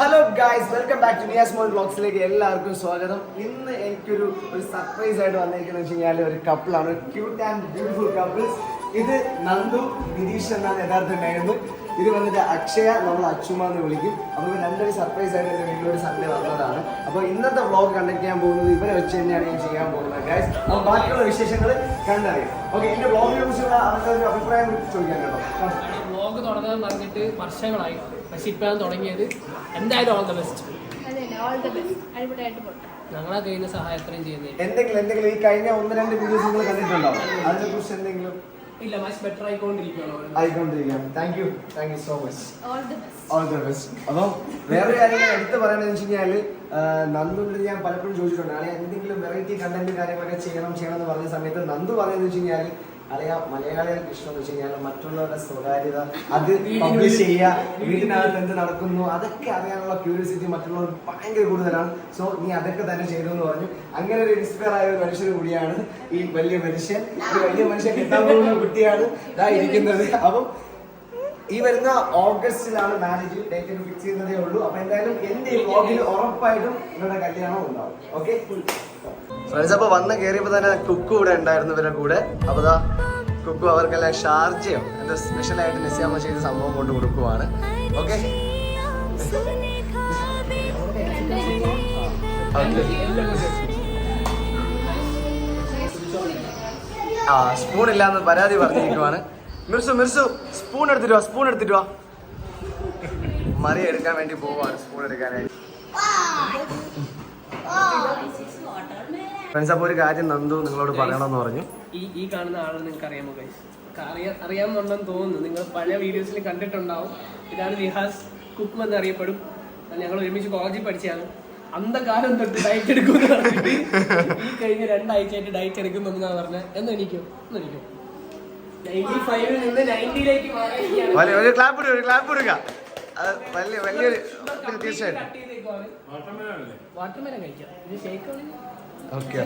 Hello guys, welcome back to Niyas മോൻ വ്ളോഗ്സിലേക്ക് എല്ലാവർക്കും സ്വാഗതം. ഇന്ന് എനിക്കൊരു സർപ്രൈസ് ആയിട്ട് വന്നിരിക്കുന്നത് വെച്ച് കഴിഞ്ഞാൽ ഒരു കപ്പിളാണ്, ക്യൂട്ട് ആൻഡ് ബ്യൂട്ടിഫുൾ കപ്പിൾസ്. ഇത് നന്ദു, നിതീഷ് എന്നാണ് യഥാർത്ഥ നേരുന്നു. ഇത് വന്നിട്ട് അക്ഷയ, നമ്മൾ അച്ചുമ എന്ന് വിളിക്കും. അപ്പോൾ രണ്ടുപേരും സർപ്രൈസ് ആയിട്ട് എൻ്റെ വീട്ടിലൊരു സൺഡേ വന്നതാണ്. അപ്പോൾ ഇന്നത്തെ വ്ളോഗ് കണ്ടക്ട് ചെയ്യാൻ പോകുന്നത് ഇവരെ വെച്ച് തന്നെയാണ് ഞാൻ ചെയ്യാൻ പോകുന്നത് ഗൈസ്. അപ്പോൾ ബാക്കിയുള്ള വിശേഷങ്ങൾ കണ്ടറിയാം. ഓക്കെ, എൻ്റെ വ്ളോഗിനെ കുറിച്ചുള്ള അവരുടെ ഒരു അഭിപ്രായം ചോദിക്കാൻ കേട്ടോ. വ്ളോഗ് തുടങ്ങാൻ പറഞ്ഞിട്ട് വർഷങ്ങളായി, പക്ഷെ ഇപ്പോഴാണ് തുടങ്ങിയത്. എന്തായാലും ഓൾ ദ ബെസ്റ്റ്. ഞങ്ങളെ കഴിയുന്ന സഹായം എത്രയും ചെയ്യുന്നത്. എന്തെങ്കിലും ഈ കഴിഞ്ഞ 1-2 വീഡിയോസ് നിങ്ങൾ കണ്ടിട്ടുണ്ടാവും, അതിനെ കുറിച്ച് എന്തെങ്കിലും? ഇല്ല, മച്ച് ബെറ്റർ ആയിക്കൊണ്ടിരിക്കുകയാണ്. Thank you so much. All the best. അപ്പം വേറൊരു കാര്യം ഞാൻ എടുത്ത് പറയണമെന്ന് വെച്ച് കഴിഞ്ഞാൽ, നന്ദുവിൽ ഞാൻ പലപ്പോഴും ചോദിച്ചിട്ടുണ്ട്, അല്ലെങ്കിൽ എന്തെങ്കിലും വെറൈറ്റി കണ്ടന്റ് കാര്യങ്ങളൊക്കെ ചെയ്യണം എന്ന് പറഞ്ഞ സമയത്ത് നന്ദു പറയുന്നത് വെച്ച് കഴിഞ്ഞാൽ, അറിയാം മലയാളികൾക്ക് ഇഷ്ടം എന്ന് വെച്ച് കഴിഞ്ഞാൽ മറ്റുള്ളവരുടെ സ്വകാര്യത, അത് പബ്ലിഷ് ചെയ്യുക, വീട്ടിനകത്ത് എന്ത് നടക്കുന്നു അതൊക്കെ അറിയാനുള്ള ക്യൂരിയോസിറ്റി മറ്റുള്ളവർക്ക് ഭയങ്കര കൂടുതലാണ്. സോ നീ അതൊക്കെ തന്നെ ചെയ്തു എന്ന് പറഞ്ഞു. അങ്ങനെ ഒരു ഇൻസ്പയർ ആയ ഒരു മനുഷ്യൻ കൂടിയാണ് ഈ വലിയ മനുഷ്യൻ. ഒരു വലിയ മനുഷ്യൻ കിട്ടാൻ പോകുന്ന കുട്ടിയാണ് ഇതാ ഇരിക്കുന്നത്. അപ്പം ഈ വരുന്ന ഓഗസ്റ്റിലാണ് മാരേജ് ഡേറ്റ് ഫിക്സ് ചെയ്യുന്നതേ ഉള്ളൂ. അപ്പൊ എന്തായാലും എന്റെ ഈ വ്ളോഗിൽ ഉറപ്പായിട്ടും ഇവരുടെ കല്യാണം ഉണ്ടാവും. ഓക്കെ ഫ്രണ്ട്സ്, അപ്പൊ വന്ന് കയറിയപ്പോ തന്നെ കുക്കു ഇവിടെ ഉണ്ടായിരുന്നു ഇവരുടെ കൂടെ. അപ്പൊ ദാ കുക്കു അവർക്കെല്ലാം ഷാർജയോ എന്താ സ്പെഷ്യൽ ആയിട്ട് നിശ്ചയമ ചെയ്ത സംഭവം കൊണ്ട് കൊടുക്കുവാണ്. ഓക്കെ, സ്പൂൺ ഇല്ലാന്ന് പരാതി പറഞ്ഞിരിക്കുവാണ്. മിർസു സ്പൂൺ എടുത്തിട്ട് വാ. മറി എടുക്കാൻ വേണ്ടി പോവാണ്, സ്പൂൺ എടുക്കാനായി. ഫ്രണ്ട്സ്, അപ്പോൾ ഒരു കാര്യം നന്ദു നിങ്ങളോട് പറയണമെന്ന് പറഞ്ഞു. ഈ കാണുന്ന ആളെ നിങ്ങൾക്ക് അറിയാമോ ഗൈസ്? അറിയാമെന്നുണ്ടെന്ന് തോന്നുന്നു. നിങ്ങൾ പഴയ വീഡിയോസിൽ കണ്ടിട്ടുണ്ടാവും. ഇതാണ് നിഹാസ് കുക്ക് എന്നറിയപ്പെടും. ഞങ്ങൾ ഒരുമിച്ച് കോളേജിൽ പഠിച്ചതാണ്. അന്ധകാലം തൊട്ട് ഡയറ്റ് എടുക്കുമെന്ന് പറഞ്ഞിട്ട് ഈ കഴിഞ്ഞ 2 ആഴ്ചയായിട്ട് ഡയറ്റ് എടുക്കുമെന്നാണ് പറഞ്ഞത്. എന്നെനിക്കോ 95-ൽ നിന്ന് 90-ലേക്ക് മാറി. ഒരു ക്ലാപ്പ് കൊടുക്കുക. വലിയൊരു തീർച്ചയായിട്ടും. വാട്ടർമെലൻ കഴിക്കാം. ഇത് ഷേക്ക് ഓക്കെ,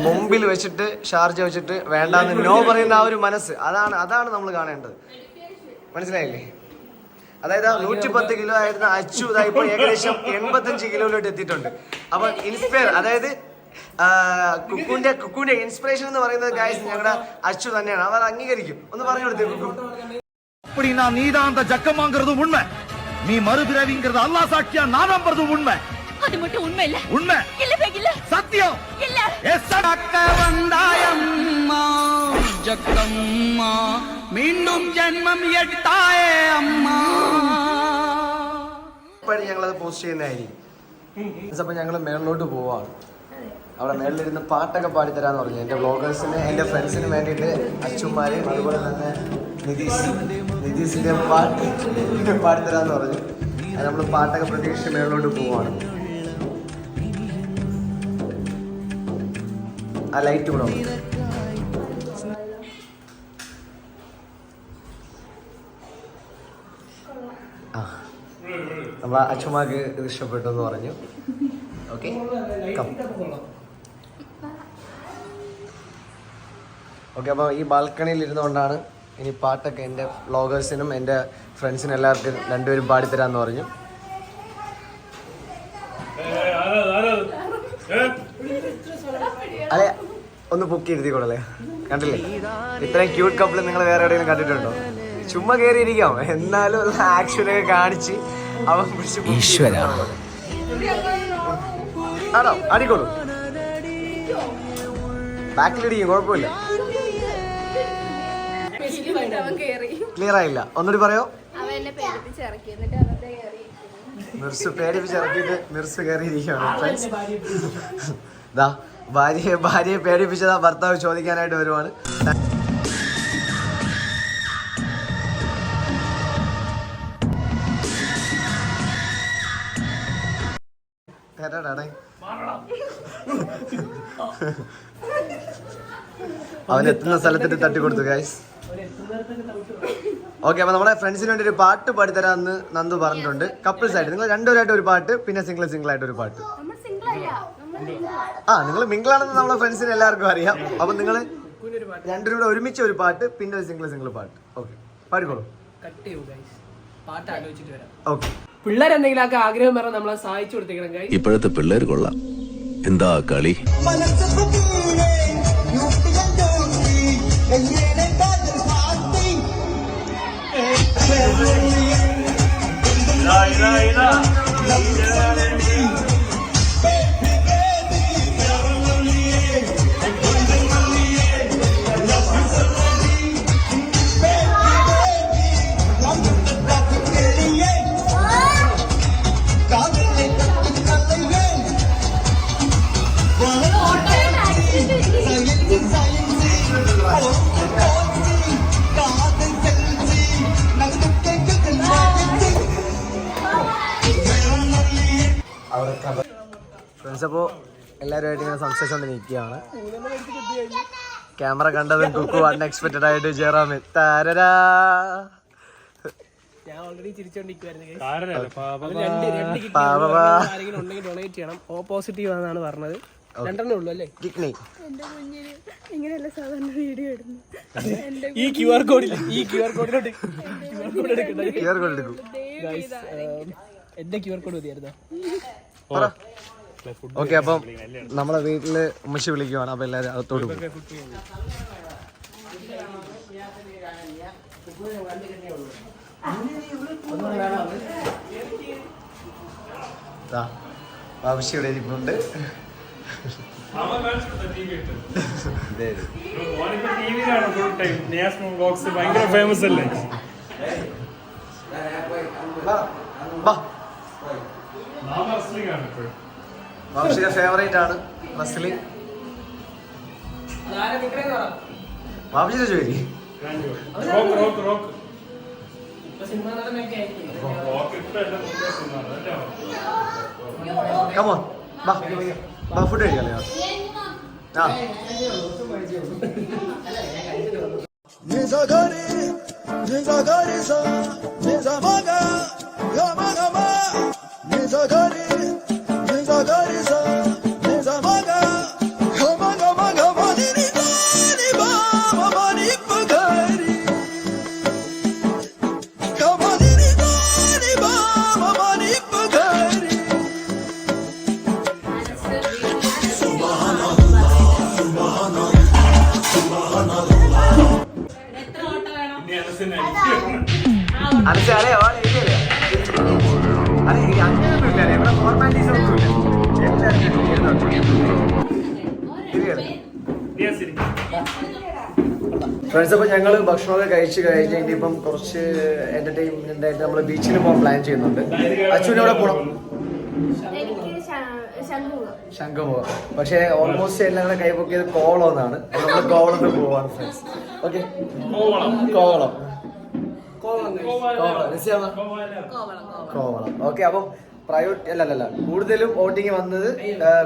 മുമ്പിൽ വെച്ചിട്ട് ഷാർജ വെച്ചിട്ട് വേണ്ടാന്ന് നോ പറയുന്ന ആ ഒരു മനസ്സ്, അതാണ് നമ്മൾ കാണേണ്ടത്. മനസ്സിലായില്ലേ? അതായത് 110 കിലോ ആയിരുന്ന അച്ചു ഇപ്പൊ ഏകദേശം 85 കിലോയിലോട്ട് എത്തിയിട്ടുണ്ട്. അപ്പൊ ഇൻസ്പയർ, അതായത് കുക്കുവിന്റെ ഇൻസ്പിറേഷൻ എന്ന് പറയുന്നത് ഗായ്സ് ഞങ്ങളുടെ അച്ചു തന്നെയാണ്. അവർ അംഗീകരിക്കും. ഒന്ന് പറഞ്ഞു കൊടുത്തേ കുക്കു. அப்படினா நீதான் அந்த ஜக்கமாங்கிறது உண்மை, நீ மறுபிறவிங்கிறது அல்லாஹ் சாட்சியா நான் நம்புறதும் உண்மை. அது மட்டும் உண்மை இல்ல. உண்மை இல்ல சத்தியம் இல்ல. எஸ் அக்க வந்தாயம்மா ஜக்கம்மா மீண்டும் ஜென்மம் எடுத்தாயே அம்மா. ഇപ്പോഴും ഞങ്ങളത് പോസ്റ്റ് ചെയ്യുന്നതായിരിക്കും. അപ്പൊ ഞങ്ങൾ മേളിലോട്ട് പോവാണ്. അവിടെ മേളിലിരുന്ന് പാട്ടൊക്കെ പാടിത്തരാന്ന് പറഞ്ഞു. എൻ്റെ വ്ളോഗേഴ്സിന്, എൻ്റെ ഫ്രണ്ട്സിന് വേണ്ടിയിട്ട് അച്ഛന്മാരെയും അതുപോലെ തന്നെ നിതീഷിൻ്റെ പാട്ട് പാടിത്തരാന്ന് പറഞ്ഞു. അത് നമ്മൾ പാട്ടൊക്കെ പ്രതീക്ഷിച്ച് മേളിലോട്ട് പോവാണ്. ആ ലൈറ്റ് കൂടെ അപ്പൊ അച്ഛന്മാർക്ക് ഇത് ഇഷ്ടപ്പെട്ടു എന്ന് പറഞ്ഞു. ഓക്കെ, അപ്പോൾ ഈ ബാൽക്കണിയിൽ ഇരുന്നുകൊണ്ടാണ് ഇനി പാട്ടൊക്കെ എൻ്റെ വ്ളോഗേഴ്സിനും എൻ്റെ ഫ്രണ്ട്സിനും എല്ലാവർക്കും രണ്ടുപേരും പാടിത്തരാന്ന് പറഞ്ഞു. അല്ലെ, ഒന്ന് പൊക്കി ഇരുത്തിക്കൊള്ളല്ലേ. കണ്ടില്ലേ, ഇത്രയും ക്യൂട്ട് കപ്പിൾ നിങ്ങൾ വേറെ എവിടെയെങ്കിലും കണ്ടിട്ടുണ്ടോ? ചുമ്മാ കയറിയിരിക്കാം, എന്നാലും ആക്ഷനൊക്കെ കാണിച്ച് അവൻ ഈശ്വര ആണോ ആടിക്കോളൂ. ബാക്കിലിടിക്കും, കുഴപ്പമില്ല. ക്ലിയർ ആയില്ല, ഒന്നുകൂടി പറയോ. മിർസ് പേടിപ്പിച്ച് ഇറക്കിയിട്ട് മിർസ് കയറിയിരിക്കുകയാണ്. ഭാര്യയെ പേടിപ്പിച്ചതാ ഭർത്താവ് ചോദിക്കാനായിട്ട് വരുവാണ്. അവൻ എത്തുന്ന സ്ഥലത്തിട്ട് തട്ടിക്കൊടുത്തു ഗൈസ്. ഓക്കെ, അപ്പൊ നമ്മുടെ ഫ്രണ്ട്സിന് വേണ്ടി ഒരു പാട്ട് പാടിത്തരാന്ന് നന്ദു പറഞ്ഞിട്ടുണ്ട്. കപ്പിൾസ് ആയിട്ട് നിങ്ങൾ രണ്ടുപേരായിട്ട് ഒരു പാട്ട്, പിന്നെ സിംഗിൾ ആയിട്ട് ഒരു പാട്ട്. നിങ്ങൾ മിംഗിളാണെന്ന് നമ്മളെ ഫ്രണ്ട്സിന് എല്ലാവർക്കും അറിയാം. അപ്പൊ നിങ്ങൾ രണ്ടുപേരും കൂടെ ഒരുമിച്ച് ഒരു പാട്ട്, പിന്നെ ഒരു സിംഗിൾ പാട്ട്. ഓക്കെ, പാടിക്കോളൂ. പാട്ട് ആലോചിച്ചിട്ട് വരാം. ഓക്കെ. പിള്ളേരെന്തെങ്കിലുമൊക്കെ ആഗ്രഹം പറഞ്ഞാൽ നമ്മളെ സഹായിച്ചു കൊടുത്തേക്കണം guys. ഇപ്പോഴത്തെ പിള്ളേർ കൊള്ളാം. എന്താ കളി? ഫ്രണ്ട്സ്, അപ്പോൾ എല്ലാവരുമായിട്ട് ഇങ്ങനെ സംസാരിച്ചുകൊണ്ട് നിൽക്കുകയാണ്. ക്യാമറ കണ്ടതും കുക്കു അൺഎക്സ്പെക്റ്റഡ് ആയിട്ട് ജയറാമൻ താരരാ. ഞാൻ ഓൾറെഡി ചിരിച്ചോണ്ടിരിക്കുവായിരുന്നു. ഡൊണേറ്റ് ചെയ്യണം. ഓ പോസിറ്റീവ് ആണെന്നാണ് പറഞ്ഞത്. 2 ഉള്ളൂ അല്ലേ? ഈ QR കോഡിലോട്ട് എന്റെ QR കോഡ് മതിയായിരുന്നോ? ഓക്കെ, അപ്പം നമ്മളെ വീട്ടില് ഉമ്മച്ചി വിളിക്കുവാണ്. അപ്പൊ എല്ലാരും അകത്തോട്ട് പോകും. ബാബുശ്ശി ഇവിടെ ഇരിപ്പുണ്ട്. ഫേമസ് അല്ലേ? ബാബുശ്ശിയുടെ ഫേവറേറ്റ് ആണ് റെസ്ലിംഗ്. ബാബുശ്ശിയുടെ ജോലി കമോൺ, ഫുഡ് കഴിക്കാലോ. ഫ്രണ്ട്സ്, അപ്പോൾ ഞങ്ങൾ ഭക്ഷണമൊക്കെ കഴിച്ച് കഴിഞ്ഞിട്ട് ഇപ്പം കുറച്ച് എന്റർടൈൻമെന്റ് ആയിട്ട് നമ്മൾ ബീച്ചിൽ പോകാൻ പ്ലാൻ ചെയ്യുന്നുണ്ട്. അച്ഛനും എവിടെ പോകണം? ശംഖുമുഖം. പക്ഷേ ഓൾമോസ്റ്റ് എല്ലാം കൂടെ കൈപ്പൊക്കിയത് കോവളം എന്നാണ്. നമ്മൾ കോവളത്ത് പോവാണ് ഫ്രണ്ട്സ്. ഓക്കെ, കോവളം. ഓക്കെ, അപ്പം പ്രയോറിറ്റി അല്ലല്ല, കൂടുതലും വോട്ടിങ് വന്നത്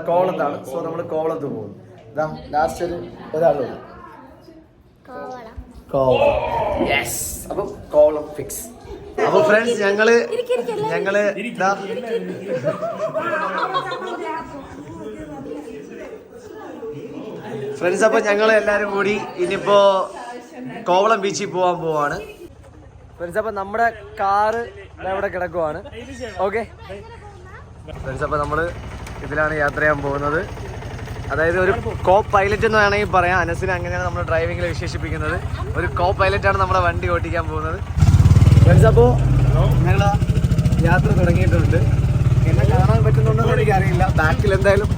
കോവളത്താണ്. സോ നമ്മൾ കോവളത്ത് പോകും. ലാസ്റ്റ് ഒരാളുണ്ട് കോവളം. യെസ്, അപ്പം കോവളം ഫിക്സ്. അപ്പൊ ഫ്രണ്ട്സ്, ഞങ്ങള് ഫ്രണ്ട്സ് അപ്പൊ ഞങ്ങൾ എല്ലാരും കൂടി ഇനിയിപ്പോ കോവളം ബീച്ചിൽ പോവാൻ പോവാണ്. ഫ്രണ്ട്സ്, അപ്പൊ നമ്മുടെ കാറ് ഇവിടെ കിടക്കുവാണ്. ഓക്കെ ഫ്രണ്ട്സ്, അപ്പൊ നമ്മള് ഇതിലാണ് യാത്ര ചെയ്യാൻ പോകുന്നത്. അതായത് ഒരു കോ പൈലറ്റ് എന്ന് വേണമെങ്കിൽ പറയാം. അനസിനെ അങ്ങനെയാണ് നമ്മൾ ഡ്രൈവിംഗിൽ വിശേഷിപ്പിക്കുന്നത്. ഒരു കോ പൈലറ്റാണ് നമ്മുടെ വണ്ടി ഓടിക്കാൻ പോകുന്നത്. ഫ്രണ്ട്സ്, അപ്പോൾ ഞങ്ങൾ യാത്ര തുടങ്ങിയിട്ടുണ്ട്. എന്നെ കാണാൻ പറ്റുന്നുണ്ടോ എന്ന് എനിക്കറിയില്ല. ബാക്കിൽ എന്തായാലും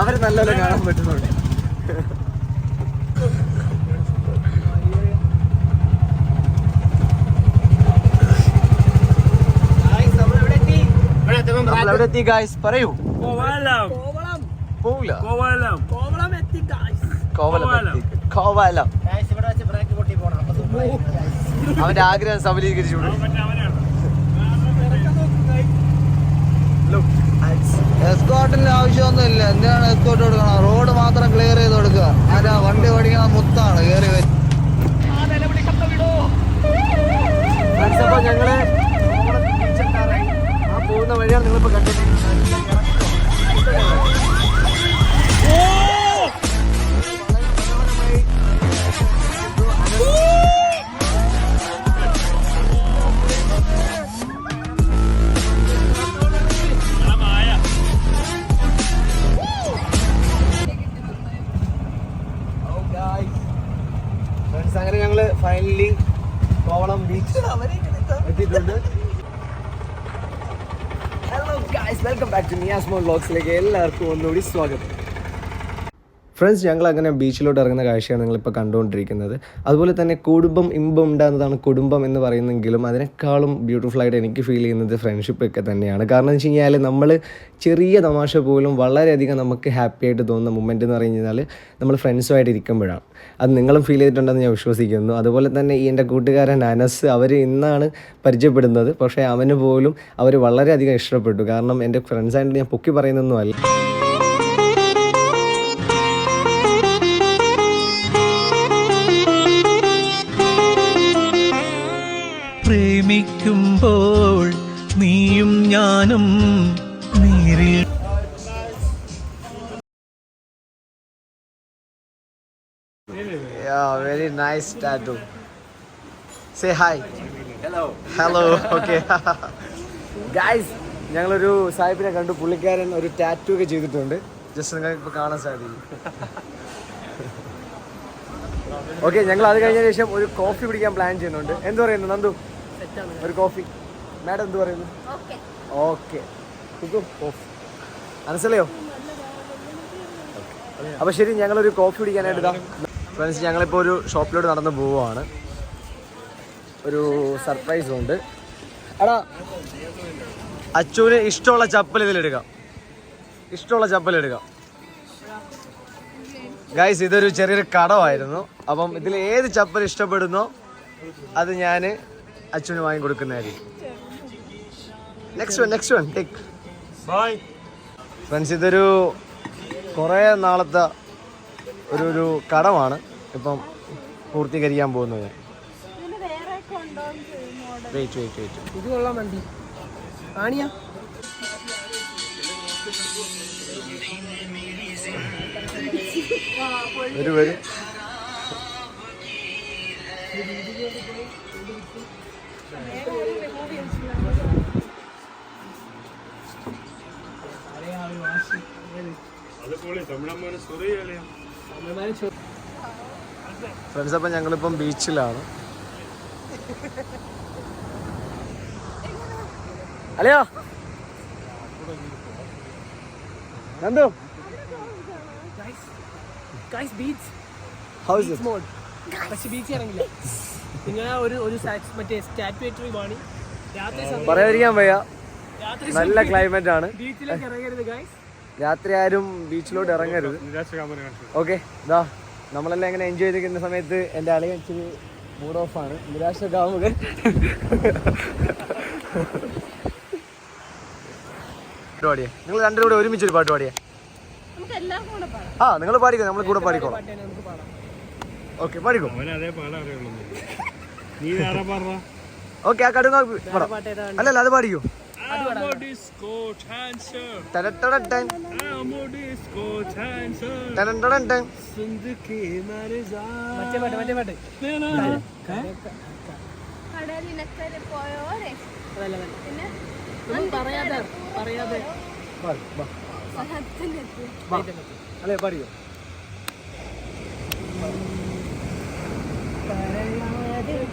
അവർ നല്ലപോലെ കാണാൻ പറ്റുന്നുണ്ട്. നമ്മളെവിടെ എത്തി ഗായ്സ്? പറയൂ. പോവില്ല. കോവലം. അവന്റെ ആഗ്രഹം സഫലീകരിച്ചു. എസ്കോർട്ടിന്റെ ആവശ്യമൊന്നുമില്ല. എന്തിനാണ് എസ്കോർട്ട് കൊടുക്കണം? റോഡ് മാത്രം ക്ലിയർ ചെയ്ത് കൊടുക്കുക. ആരാ വണ്ടി ഓടിക്കണ മുത്താണ് കയറി വരും. ഞങ്ങള് ആ പോകുന്ന വഴിയാണ് നിങ്ങളിപ്പോ കണ്ടിട്ട്. ഫൈനലി കോവളം ബീച്ച് എത്തിയിട്ടുണ്ട്. Hello guys, welcome back to Niyas മോൻ വ്ലോഗ്സിലേക്ക് എല്ലാവർക്കും ഒന്നുകൂടി സ്വാഗതം. ഫ്രണ്ട്സ്, ഞങ്ങൾ അങ്ങനെ ബീച്ചിലോട്ട് ഇറങ്ങുന്ന കാഴ്ചയാണ് നിങ്ങളിപ്പോൾ കണ്ടുകൊണ്ടിരിക്കുന്നത്. അതുപോലെ തന്നെ കുടുംബം ഇമ്പം ഉണ്ടാകുന്നതാണ് കുടുംബം എന്ന് പറയുന്നെങ്കിലും അതിനേക്കാളും ബ്യൂട്ടിഫുൾ ആയിട്ട് എനിക്ക് ഫീൽ ചെയ്യുന്നത് ഫ്രണ്ട്ഷിപ്പ് ഒക്കെ തന്നെയാണ്. കാരണം എന്ന് വെച്ച് കഴിഞ്ഞാൽ നമ്മൾ ചെറിയ തമാശ പോലും വളരെയധികം നമുക്ക് ഹാപ്പി ആയിട്ട് തോന്നുന്ന മൊമെൻ്റ് എന്ന് പറഞ്ഞു കഴിഞ്ഞാൽ നമ്മൾ ഫ്രണ്ട്സുമായിട്ട് ഇരിക്കുമ്പോഴാണ്. അത് നിങ്ങളും ഫീൽ ചെയ്തിട്ടുണ്ടെന്ന് ഞാൻ വിശ്വസിക്കുന്നു. അതുപോലെ തന്നെ ഈ എൻ്റെ കൂട്ടുകാരൻ അനസ്, അവർ ഇന്നാണ് പരിചയപ്പെടുന്നത്. പക്ഷേ അവന് പോലും അവർ വളരെയധികം ഇഷ്ടപ്പെട്ടു. കാരണം എൻ്റെ ഫ്രണ്ട്സായിട്ട് ഞാൻ പൊക്കി പറയുന്നൊന്നുമല്ല. പ്രേമിക്കുമ്പോൾ നീയും ഞാനും നേരിൽ Yeah, very nice tattoo. Say hi. Hello. Okay. Guys, ഞങ്ങളൊരു സാഹിബിനെ കണ്ടു. പുള്ളിക്കാരൻ ഒരു ടാറ്റു ഒക്കെ ചെയ്തിട്ടുണ്ട്. ജസ്റ്റ് നിങ്ങൾക്ക് ഇപ്പോൾ കാണാൻ സാധിക്കും. ഓക്കെ, ഞങ്ങൾ അത് കഴിഞ്ഞ ശേഷം ഒരു കോഫി പിടിക്കാൻ പ്ലാൻ ചെയ്യുന്നുണ്ട്. എന്ത് പറയുന്നു നന്ദു? ഒരു കോഫി. മാഡം എന്ത് പറയുന്നു? ഓക്കെ, കോഫി മനസ്സിലായോ? അപ്പോൾ ശരി, ഞങ്ങളൊരു കോഫി പിടിക്കാനായിട്ട് ഇതാ ഫ്രണ്ട്സ്, ഞങ്ങളിപ്പോൾ ഒരു ഷോപ്പിലോട്ട് നടന്ന് പോവുകയാണ്. ഒരു സർപ്രൈസ് ഉണ്ട്. എടാ, അച്ചുവിന് ഇഷ്ടമുള്ള ചപ്പൽ ഇതിലെടുക്കാം. ഇഷ്ടമുള്ള ചപ്പൽ എടുക്കാം. ഗൈസ്, ഇതൊരു ചെറിയൊരു കടമായിരുന്നു. അപ്പം ഇതിൽ ഏത് ചപ്പൽ ഇഷ്ടപ്പെടുന്നോ അത് ഞാൻ അച്ചുവിന് വാങ്ങി കൊടുക്കുന്നതായിരിക്കും. Next one take. Bye friends, ഇതൊരു കുറേ നാളത്തെ ഒരു കടമാണ് ഇപ്പം പൂർത്തീകരിക്കാൻ പോകുന്നത്. വെയിറ്റ് ഇത് കൊള്ളാൻ വണ്ടി ആണിയാ. വരും. ഫ്രണ്ട്സ്, അപ്പം ഞങ്ങളിപ്പം ബീച്ചിലാണ്. അല്ലയോ Nandu? Beach how is it? മോഡ് പക്ഷെ ബീച്ച് ഇറങ്ങില്ല. നിങ്ങൾ ഒരു മറ്റേ സ്റ്റാറ്റുവേറ്ററി വാണി പറയാതിരിക്കാൻ വയ്യ. നല്ല ക്ലൈമറ്റ് ആണ്. ബീച്ചിലേക്ക് ഇറങ്ങരുത് ഗൈസ്. രാത്രി ആരും ബീച്ചിലോട്ട് ഇറങ്ങരുത്. ഓക്കെ, ഇതാ നമ്മളെല്ലാം എങ്ങനെ എൻജോയ് ചെയ്തിരിക്കുന്ന സമയത്ത് എൻ്റെ അളിയൻ ഇച്ചിരി മൂഡ് ഓഫ് ആണ്. നിരാശകാമുകൻ. പാടിയേ, നിങ്ങൾ രണ്ടും കൂടെ ഒരുമിച്ചൊരു പാട്ട് പാടിയേ. ആ, നിങ്ങൾ പാടിക്കോ, നമ്മൾ കൂടെ പാടിക്കോളാം. ഓക്കെ, പാടിക്കോ. ഓക്കെ, ആ കടുങ്ങ അല്ലല്ല, അത് പാടിക്കോ. അല്ലേ, പാടിക്കോ.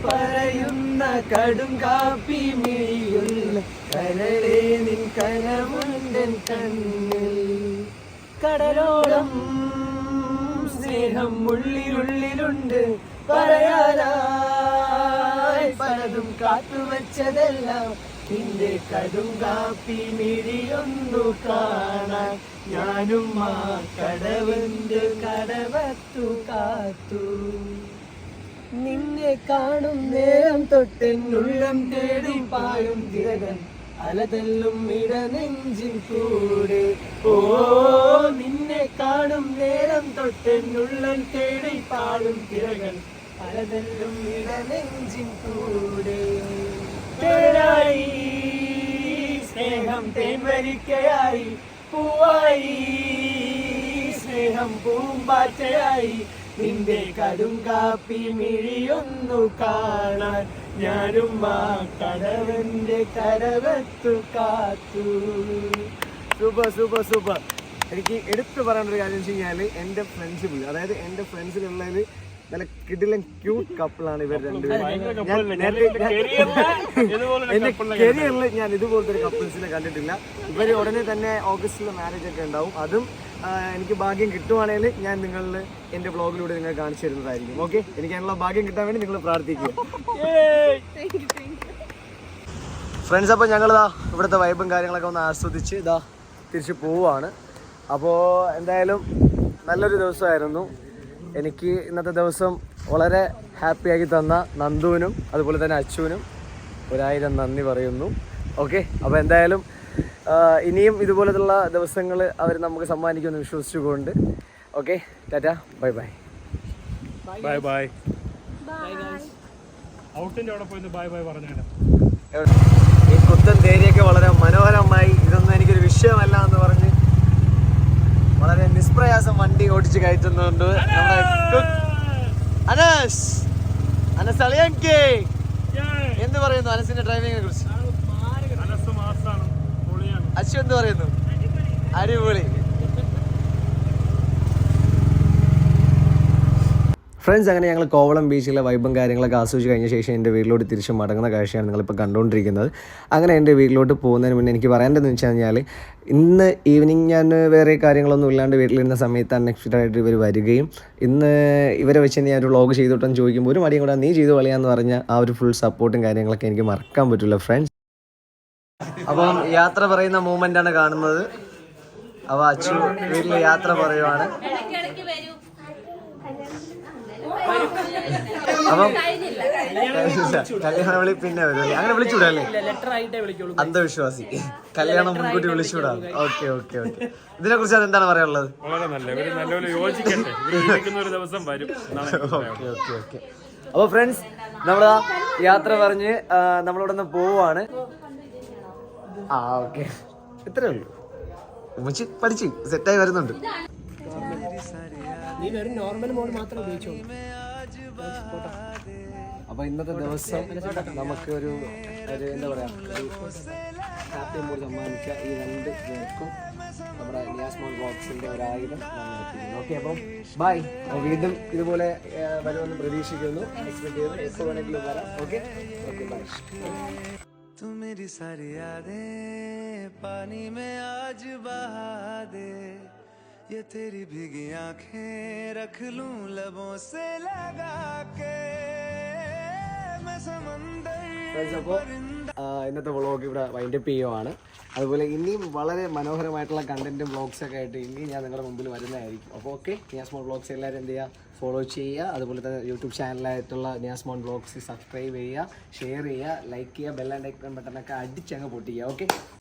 പറയുന്ന കടും കാപ്പി മിഴിയുള്ള കരളേ നിൻ കനമുണ്ടൻ കണ്ണിൽ. കടലോളം സ്നേഹം ഉള്ളിലുള്ളിലുണ്ട്, പറയാനായി പലതും കാത്തുവച്ചതെല്ലാം നിന്റെ കടും കാപ്പി മിഴിയൊന്നു കാണാൻ ഞാനും ആ കടവന്റെ കടവത്തു കാത്തു. നിന്നെ കാണും നേരം തൊട്ടെന്നുള്ളം തേടി പായും തിരകൻ അലതല്ലും ഇടനെഞ്ചിൻ കൂടെ. ഓ, നിന്നെ കാണും നേരം തൊട്ടെന്നുള്ളം തേടി പായും തിരകൻ അലതല്ലും ഇടനെഞ്ചിൻ കൂടെ. തേനായി സ്നേഹം തേൻവരിക്കയായി, പൂവായി സ്നേഹം പൂമ്പാറ്റയായി, നിന്റെ കടും കാപ്പി മിഴിയൊന്നു കാണാൻ ഞാനും ആ കടവന്റെ കടവത്തു കാത്തു. സൂപ്പർ. എനിക്ക് എടുത്തു പറയേണ്ട ഒരു കാര്യം വെച്ച് കഴിഞ്ഞാൽ എൻ്റെ ഫ്രണ്ട്ഷിപ്പ്, അതായത് എൻ്റെ ഫ്രണ്ട്സിലുള്ളതിൽ നല്ല കിടിലൻ ക്യൂട്ട് കപ്പിളാണ് ഇവർ രണ്ടുപേരും. എന്റെ കരിയറിൽ ഞാൻ ഇതുപോലത്തെ ഒരു കപ്പിൾസിനെ കണ്ടിട്ടില്ല. ഇവർ ഉടനെ തന്നെ ഓഗസ്റ്റിൽ മാരേജ് ഒക്കെ ഉണ്ടാവും. അതും എനിക്ക് ഭാഗ്യം കിട്ടുവാണെങ്കിൽ ഞാൻ നിങ്ങളിൽ എൻ്റെ ബ്ലോഗിലൂടെ നിങ്ങൾ കാണിച്ചു തരുന്നതായിരിക്കും. ഓക്കെ, എനിക്ക് അതിനുള്ള ഭാഗ്യം കിട്ടാൻ വേണ്ടി നിങ്ങൾ പ്രാർത്ഥിക്കുക. ഫ്രണ്ട്സ്, അപ്പോൾ ഞങ്ങളിതാ ഇവിടുത്തെ വൈബും കാര്യങ്ങളൊക്കെ ഒന്ന് ആസ്വദിച്ച് ഇതാ തിരിച്ച് പോവുകയാണ്. അപ്പോൾ എന്തായാലും നല്ലൊരു ദിവസമായിരുന്നു. എനിക്ക് ഇന്നത്തെ ദിവസം വളരെ ഹാപ്പിയാക്കി തന്ന നന്ദുവിനും അതുപോലെ തന്നെ അച്ചുവിനും 1000 നന്ദി പറയുന്നു. ഓക്കെ, അപ്പോൾ എന്തായാലും ഇനിയും ഇതുപോലത്തുള്ള ദിവസങ്ങൾ അവർ നമുക്ക് സമ്മാനിക്കുമെന്ന് വിശ്വസിച്ചുകൊണ്ട് okay, tata, bye bye. Bye bye. ഔട്ടിന്റെ അവിടെ പോയി ബൈ ബൈ പറഞ്ഞാണ്. ഈ കുത്തൻ തേരിയൊക്കെ വളരെ മനോഹരമായി, ഇതൊന്നും എനിക്കൊരു വിഷയമല്ല എന്ന് പറഞ്ഞ് വളരെ നിഷ്പ്രയാസം വണ്ടി ഓടിച്ച് കയറ്റുന്നുണ്ട് നമ്മുടെ അനസ് അളിയൻകെ. എന്ത് പറയുന്നു അനസിന്റെ ഡ്രൈവിങ്ങിനെ കുറിച്ച്? അച്ചു എന്ത് പറയുന്നു? അടിപൊളി. ഫ്രണ്ട്സ്, അങ്ങനെ ഞങ്ങൾ കോവളം ബീച്ചിലെ വൈബും കാര്യങ്ങളൊക്കെ ആസ്വദിച്ച് കഴിഞ്ഞ ശേഷം എൻ്റെ വീട്ടിലോട്ട് തിരിച്ച് മടങ്ങുന്ന കാഴ്ചയാണ് നിങ്ങളിപ്പോൾ കണ്ടുകൊണ്ടിരിക്കുന്നത്. അങ്ങനെ എൻ്റെ വീട്ടിലോട്ട് പോകുന്നതിന് മുന്നേ എനിക്ക് പറയേണ്ടതെന്ന് വെച്ച് കഴിഞ്ഞാൽ, ഇന്ന് ഈവനിങ് ഞാൻ വേറെ കാര്യങ്ങളൊന്നും ഇല്ലാണ്ട് വീട്ടിലിരുന്ന സമയത്ത് അൺഎക്സ്പെക്റ്റഡായിട്ട് ഇവർ വരികയും ഇന്ന് ഇവരെ വെച്ച് ഞാൻ ഒരു വ്ളോഗ് ചെയ്തോട്ടെന്ന് ചോദിക്കുമ്പോൾ ഒരു മടിയും കൂടെ നീ ചെയ്തു കളിയാന്ന് പറഞ്ഞ ആ ഒരു ഫുൾ സപ്പോർട്ടും കാര്യങ്ങളൊക്കെ എനിക്ക് മറക്കാൻ പറ്റില്ല ഫ്രണ്ട്സ്. അപ്പം യാത്ര പറയുന്ന മൂമെൻ്റാണ് കാണുന്നത്. അപ്പോൾ അച്ചു വീട്ടിൽ യാത്ര പറയുവാണ്. അപ്പം കല്യാണ വിളി പിന്നെ വരും അല്ലേ? അങ്ങനെ വിളിച്ചുവിടല്ലേ? അന്ധവിശ്വാസി. കല്യാണം മുൻകൂട്ടി വിളിച്ചുവിടാം. Okay okay okay. ഇതിനെ കുറിച്ച് അതെന്താണ് പറയാനുള്ളത്? വളരെ നല്ലൊരു യോജിക്കട്ടെ, ഒരു ദിവസം വരും. Okay okay okay. അപ്പോൾ ഫ്രണ്ട്സ്, നമ്മൾ യാത്ര പറഞ്ഞ് നമ്മളിവിടെ നിന്ന് പോവാണ്. ആ ഓക്കെ, ഇത്രേ ഉള്ളൂ. ഉമ്മച്ചി പഠിച്ച് സെറ്റായി വരുന്നുണ്ട്. അപ്പൊ ഇന്നത്തെ ദിവസം നമുക്ക് ഒരു എന്താ പറയാ, ഹാപ്പി മൂഡ് സമ്മാനിച്ച ഈ 2 പേർക്കും നമ്മുടെ നിയാസ്മോൾ ബോക്സിന്റെ 1000 നന്ദി. ഓക്കെ, അപ്പം ബൈ. വീണ്ടും ഇതുപോലെ വരുമെന്ന് പ്രതീക്ഷിക്കുന്നു. എക്സ്പെക്ട് ചെയ്യുന്നു. എപ്പോൾ വേണമെങ്കിലും വരാം. Okay okay, bye. तू मेरी सारी यादें पानी में आज बहा दे, ये तेरी भीगी आंखें रख लूं लबों से लगा के, मैं समंदर. അപ്പോൾ ഇന്നത്തെ വ്ളോഗ് ഇവിടെ വൈൻഡപ്പ് ചെയ്യുവാണ്. അതുപോലെ ഇനിയും വളരെ മനോഹരമായിട്ടുള്ള കണ്ടന്റും വ്ളോഗ്സൊക്കെ ആയിട്ട് ഇനിയും ഞാൻ നിങ്ങളുടെ മുമ്പിൽ വരുന്നതായിരിക്കും. അപ്പോൾ ഓക്കെ, നിയാസ്മോൾ വ്ളോഗ്സ് എല്ലാവരും എന്ത് ചെയ്യുക, ഫോളോ ചെയ്യുക. അതുപോലെ തന്നെ യൂട്യൂബ് ചാനലായിട്ടുള്ള നിയാസ്മോൾ വ്ളോഗ്സ് സബ്സ്ക്രൈബ് ചെയ്യുക, ഷെയർ ചെയ്യുക, ലൈക്ക് ചെയ്യുക, ബെൽ ആൻഡ് ഐക്കൺ ബട്ടണൊക്കെ അടിച്ചങ്ങ് പൊട്ടിക്കുക. ഓക്കെ.